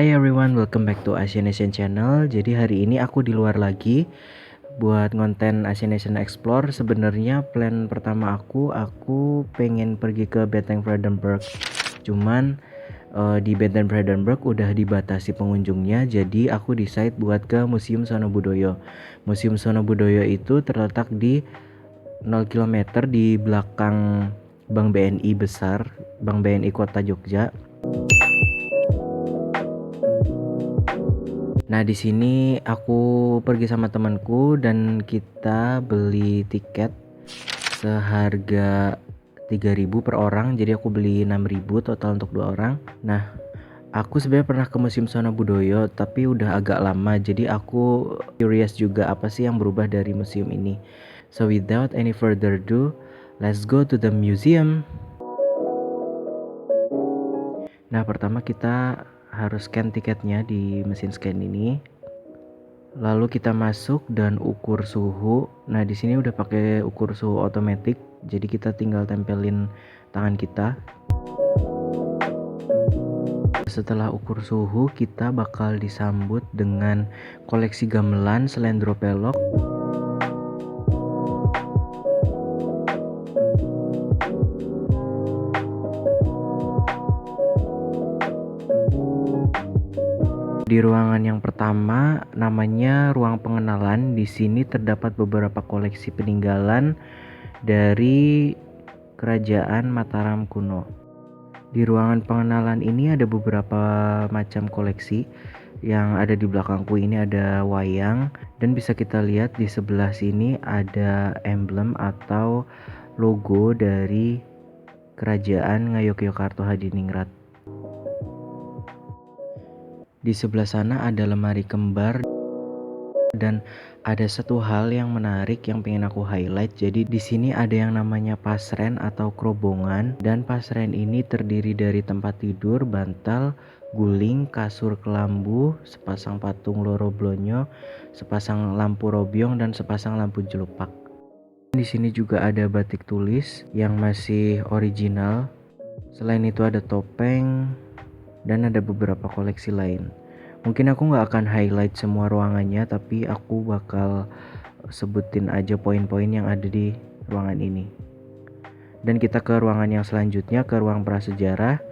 Hi everyone, welcome back to Asian Nation Channel. Jadi hari ini aku di luar lagi buat konten Asian Nation Explore. Sebenarnya plan pertama aku pengen pergi ke Benteng Vredenburg. Cuman di Benteng Vredenburg udah dibatasi pengunjungnya, jadi aku decide buat ke Museum Sono Budoyo. Museum Sono Budoyo itu terletak di 0 km di belakang Bank BNI besar, Bank BNI Kota Jogja. Nah, di sini aku pergi sama temanku dan kita beli tiket seharga 3.000 per orang. Jadi aku beli 6.000 total untuk 2 orang. Nah, aku sebenarnya pernah ke Museum Sono Budoyo tapi udah agak lama. Jadi aku curious juga apa sih yang berubah dari museum ini. So without any further ado, let's go to the museum. Nah, pertama kita harus scan tiketnya di mesin scan ini. Lalu kita masuk dan ukur suhu. Nah, di sini udah pakai ukur suhu otomatis, jadi kita tinggal tempelin tangan kita. Setelah ukur suhu, kita bakal disambut dengan koleksi gamelan Slendro Pelok. Di ruangan yang pertama namanya ruang pengenalan. Di sini terdapat beberapa koleksi peninggalan dari Kerajaan Mataram kuno. Di ruangan pengenalan ini ada beberapa macam koleksi. Yang ada di belakangku ini ada wayang, dan bisa kita lihat di sebelah sini ada emblem atau logo dari Kerajaan Ngayogyakarta Hadiningrat. Di sebelah sana ada lemari kembar, dan ada satu hal yang menarik yang pengen aku highlight. Jadi di sini ada yang namanya pasren atau kerobongan, dan pasren ini terdiri dari tempat tidur, bantal, guling, kasur kelambu, sepasang patung loro blonyo, sepasang lampu robyong, dan sepasang lampu jelupak. Di sini juga ada batik tulis yang masih original. Selain itu ada topeng dan ada beberapa koleksi lain. Mungkin aku nggak akan highlight semua ruangannya, tapi aku bakal sebutin aja poin-poin yang ada di ruangan ini. Dan kita ke ruangan yang selanjutnya, ke ruang prasejarah.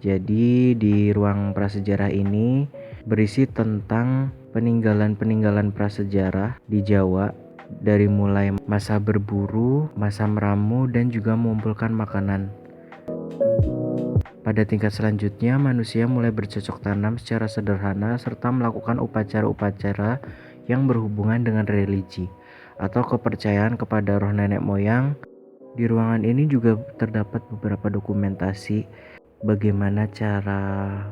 Jadi di ruang prasejarah ini berisi tentang peninggalan-peninggalan prasejarah di Jawa, dari mulai masa berburu, masa meramu, dan juga mengumpulkan makanan. Pada tingkat selanjutnya, manusia mulai bercocok tanam secara sederhana serta melakukan upacara-upacara yang berhubungan dengan religi atau kepercayaan kepada roh nenek moyang. Di ruangan ini juga terdapat beberapa dokumentasi bagaimana cara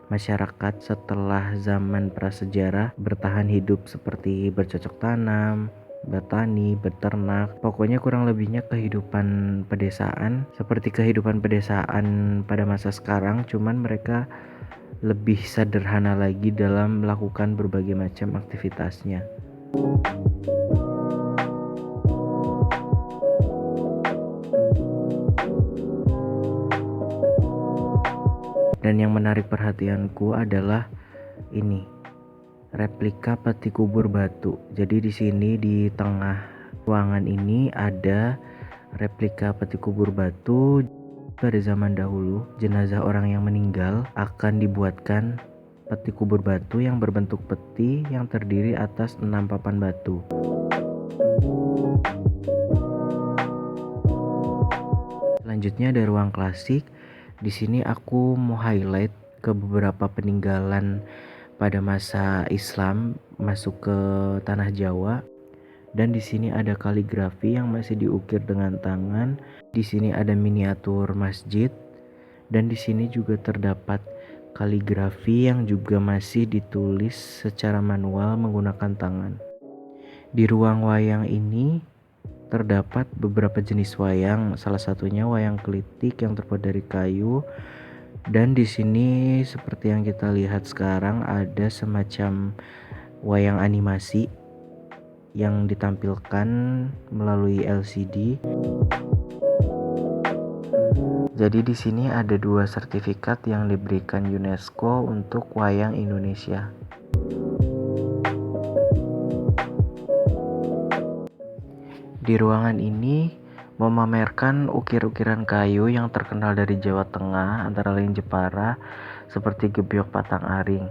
masyarakat setelah zaman prasejarah bertahan hidup, seperti bercocok tanam, bertani, beternak. Pokoknya kurang lebihnya kehidupan pedesaan, seperti kehidupan pedesaan pada masa sekarang, cuman mereka lebih sederhana lagi dalam melakukan berbagai macam aktivitasnya. Dan yang menarik perhatianku adalah ini, replika peti kubur batu. Jadi di sini di tengah ruangan ini ada replika peti kubur batu. Pada zaman dahulu, jenazah orang yang meninggal akan dibuatkan peti kubur batu yang berbentuk peti yang terdiri atas 6 papan batu. Selanjutnya ada ruang klasik. Di sini aku mau highlight ke beberapa peninggalan pada masa Islam masuk ke tanah Jawa. Dan di sini ada kaligrafi yang masih diukir dengan tangan. Di sini ada miniatur masjid, dan di sini juga terdapat kaligrafi yang juga masih ditulis secara manual menggunakan tangan. Di ruang wayang ini terdapat beberapa jenis wayang, salah satunya wayang kelitik yang terbuat dari kayu. Dan di sini seperti yang kita lihat sekarang ada semacam wayang animasi yang ditampilkan melalui LCD. Jadi di sini ada 2 sertifikat yang diberikan UNESCO untuk wayang Indonesia. Di ruangan ini memamerkan ukir-ukiran kayu yang terkenal dari Jawa Tengah, antara lain Jepara, seperti gebyok patang aring.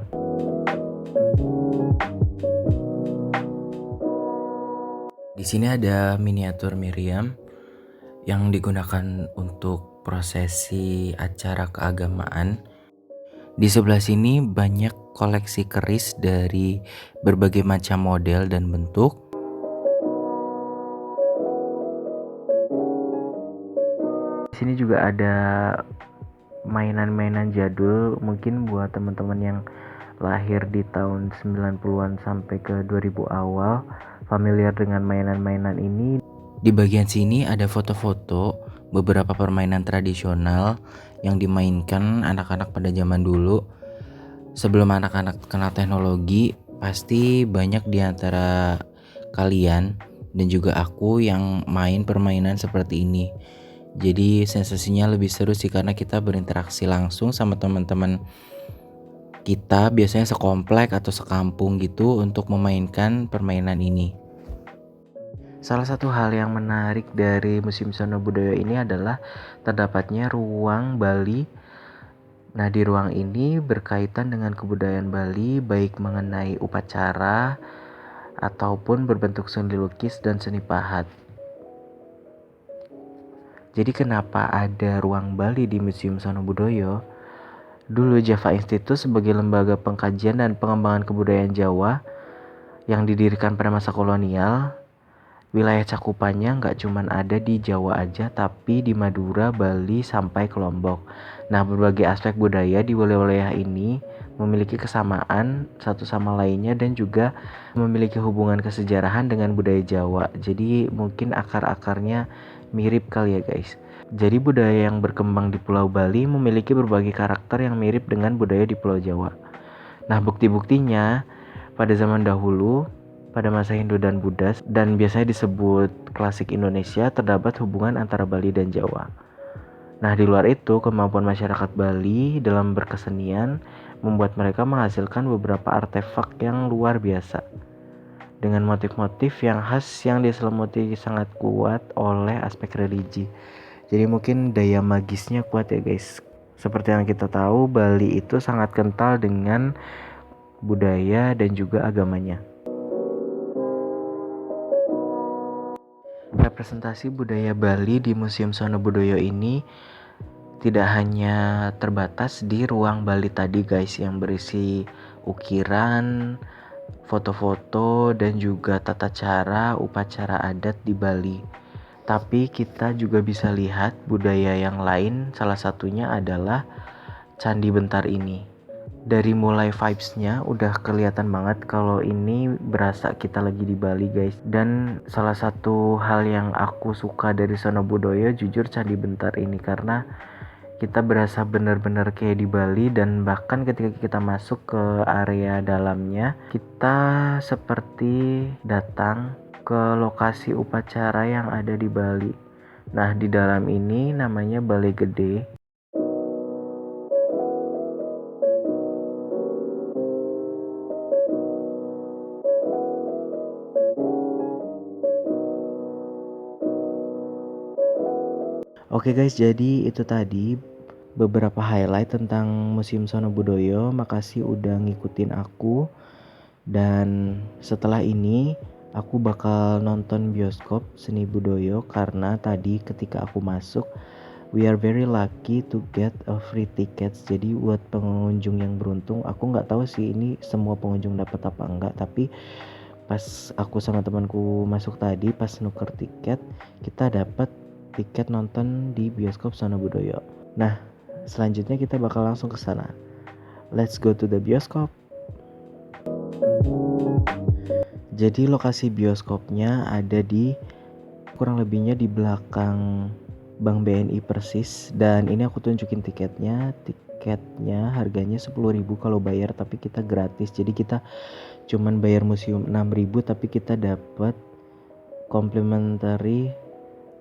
Di sini ada miniatur Miriam yang digunakan untuk prosesi acara keagamaan. Di sebelah sini banyak koleksi keris dari berbagai macam model dan bentuk. Di sini juga ada mainan-mainan jadul, mungkin buat teman-teman yang lahir di tahun 90-an sampai ke 2000 awal familiar dengan mainan-mainan ini. Di bagian sini ada foto-foto beberapa permainan tradisional yang dimainkan anak-anak pada zaman dulu. Sebelum anak-anak kenal teknologi, pasti banyak di antara kalian dan juga aku yang main permainan seperti ini. Jadi sensasinya lebih seru sih karena kita berinteraksi langsung sama teman-teman kita, biasanya sekomplek atau sekampung gitu, untuk memainkan permainan ini. Salah satu hal yang menarik dari Museum Sono Budoyo ini adalah terdapatnya ruang Bali. Nah, di ruang ini berkaitan dengan kebudayaan Bali, baik mengenai upacara ataupun berbentuk seni lukis dan seni pahat. Jadi kenapa ada ruang Bali di Museum Sono Budoyo? Dulu Java Institute sebagai lembaga pengkajian dan pengembangan kebudayaan Jawa yang didirikan pada masa kolonial, wilayah cakupannya nggak cuma ada di Jawa aja, tapi di Madura, Bali, sampai ke Lombok. Nah, berbagai aspek budaya di wilayah ini memiliki kesamaan satu sama lainnya dan juga memiliki hubungan kesejarahan dengan budaya Jawa. Jadi mungkin akar-akarnya mirip kali ya guys. Jadi budaya yang berkembang di Pulau Bali memiliki berbagai karakter yang mirip dengan budaya di Pulau Jawa. Nah, bukti-buktinya pada zaman dahulu, pada masa Hindu dan Buddha, dan biasanya disebut klasik Indonesia, terdapat hubungan antara Bali dan Jawa. Nah, di luar itu, kemampuan masyarakat Bali dalam berkesenian membuat mereka menghasilkan beberapa artefak yang luar biasa dengan motif-motif yang khas yang diselimuti sangat kuat oleh aspek religi. Jadi mungkin daya magisnya kuat ya guys. Seperti yang kita tahu, Bali itu sangat kental dengan budaya dan juga agamanya. Representasi budaya Bali di Museum Sono Budoyo ini tidak hanya terbatas di ruang Bali tadi guys, yang berisi ukiran, foto-foto, dan juga tata cara upacara adat di Bali. Tapi kita juga bisa lihat budaya yang lain, salah satunya adalah Candi Bentar ini. Dari mulai vibes-nya udah kelihatan banget kalau ini berasa kita lagi di Bali guys. Dan salah satu hal yang aku suka dari Sono Budoyo jujur Candi Bentar ini, karena kita berasa benar-benar kayak di Bali, dan bahkan ketika kita masuk ke area dalamnya, kita seperti datang ke lokasi upacara yang ada di Bali. Nah, di dalam ini namanya Balai Gede. Oke guys, jadi itu tadi beberapa highlight tentang Museum Sono Budoyo. Makasih udah ngikutin aku. Dan setelah ini aku bakal nonton bioskop Seni Budoyo, karena tadi ketika aku masuk, we are very lucky to get a free tickets. Jadi buat pengunjung yang beruntung, aku nggak tahu sih ini semua pengunjung dapat apa enggak, tapi pas aku sama temanku masuk tadi, pas nuker tiket, kita dapat tiket nonton di bioskop Sono Budoyo. Nah, selanjutnya kita bakal langsung ke sana. Let's go to the bioskop. Jadi lokasi bioskopnya ada di kurang lebihnya di belakang Bank BNI persis, dan ini aku tunjukin tiketnya. Tiketnya harganya 10.000 kalau bayar, tapi kita gratis. Jadi kita cuman bayar museum 6.000, tapi kita dapat complimentary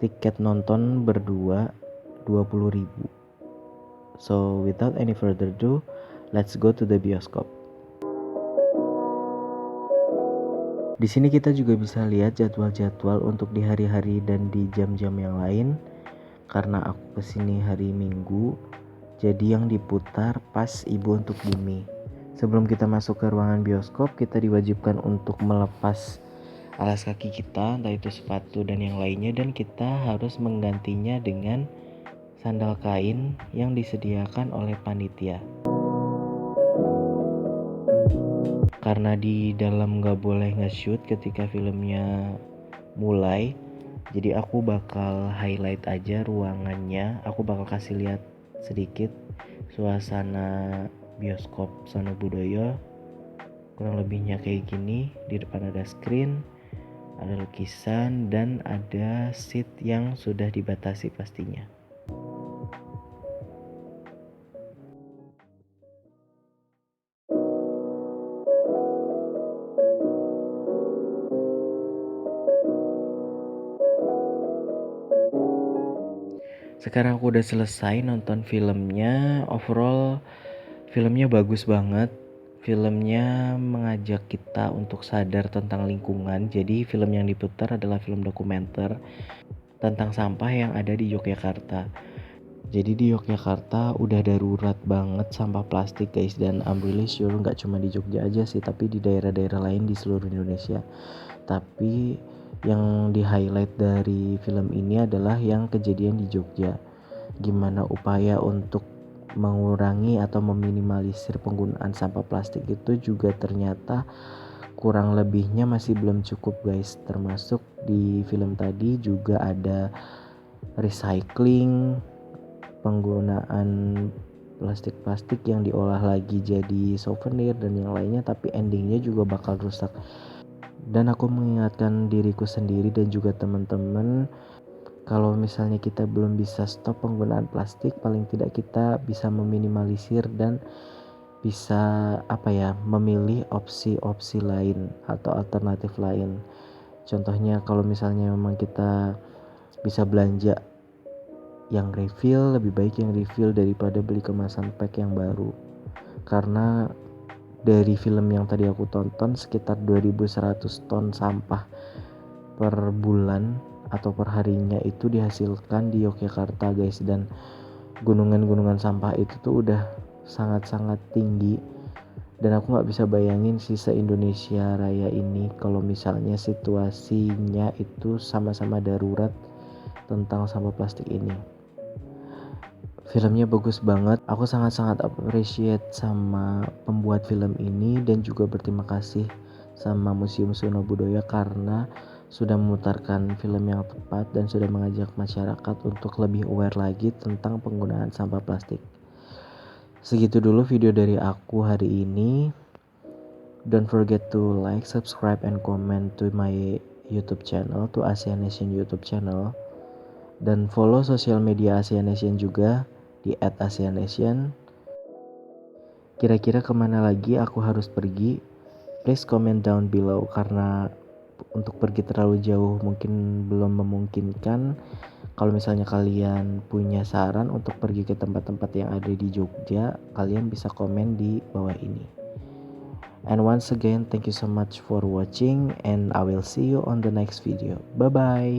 tiket nonton berdua 20.000. So without any further ado, let's go to the bioskop. Di sini kita juga bisa lihat jadwal-jadwal untuk di hari-hari dan di jam-jam yang lain. Karena aku kesini hari Minggu, jadi yang diputar pas Ibu untuk Bumi. Sebelum kita masuk ke ruangan bioskop, kita diwajibkan untuk melepas alas kaki kita, entah itu sepatu dan yang lainnya, dan kita harus menggantinya dengan sandal kain yang disediakan oleh panitia. Karena di dalam gak boleh nge-shoot ketika filmnya mulai, jadi aku bakal highlight aja ruangannya. Aku bakal kasih lihat sedikit suasana bioskop Sono Budoyo. Kurang lebihnya kayak gini. Di depan ada screen, ada lukisan, dan ada seat yang sudah dibatasi pastinya. Sekarang aku udah selesai nonton filmnya. Overall filmnya bagus banget. Filmnya mengajak kita untuk sadar tentang lingkungan. Jadi film yang diputar adalah film dokumenter tentang sampah yang ada di Yogyakarta. Jadi di Yogyakarta udah darurat banget sampah plastik guys, dan I'm really sure gak cuma di Jogja aja sih, tapi di daerah-daerah lain di seluruh Indonesia. Tapi yang di highlight dari film ini adalah yang kejadian di Jogja. Gimana upaya untuk mengurangi atau meminimalisir penggunaan sampah plastik itu juga ternyata kurang lebihnya masih belum cukup guys. Termasuk di film tadi juga ada recycling, penggunaan plastik-plastik yang diolah lagi jadi souvenir dan yang lainnya, tapi endingnya juga bakal rusak. Dan aku mengingatkan diriku sendiri dan juga teman-teman, kalau misalnya kita belum bisa stop penggunaan plastik, paling tidak kita bisa meminimalisir dan bisa memilih opsi-opsi lain atau alternatif lain. Contohnya kalau misalnya memang kita bisa belanja yang refill, lebih baik yang refill daripada beli kemasan pack yang baru. Karena dari film yang tadi aku tonton, sekitar 2100 ton sampah per bulan atau per harinya itu dihasilkan di Yogyakarta guys, dan gunungan-gunungan sampah itu tuh udah sangat-sangat tinggi, dan aku gak bisa bayangin sih se-Indonesia Raya ini kalau misalnya situasinya itu sama-sama darurat tentang sampah plastik ini. Filmnya bagus banget, aku sangat-sangat appreciate sama pembuat film ini, dan juga berterima kasih sama Museum Sono Budoyo karena sudah memutarkan film yang tepat dan sudah mengajak masyarakat untuk lebih aware lagi tentang penggunaan sampah plastik. Segitu dulu video dari aku hari ini. Don't forget to like, subscribe, and comment to my YouTube channel, to Asian Nation YouTube channel. Dan follow sosial media Asian Nation juga di @AsianNation. Kira-kira kemana lagi aku harus pergi? Please comment down below, karena untuk pergi terlalu jauh mungkin belum memungkinkan. Kalau misalnya kalian punya saran untuk pergi ke tempat-tempat yang ada di Jogja, kalian bisa komen di bawah ini. And once again, thank you so much for watching, and I will see you on the next video. Bye bye.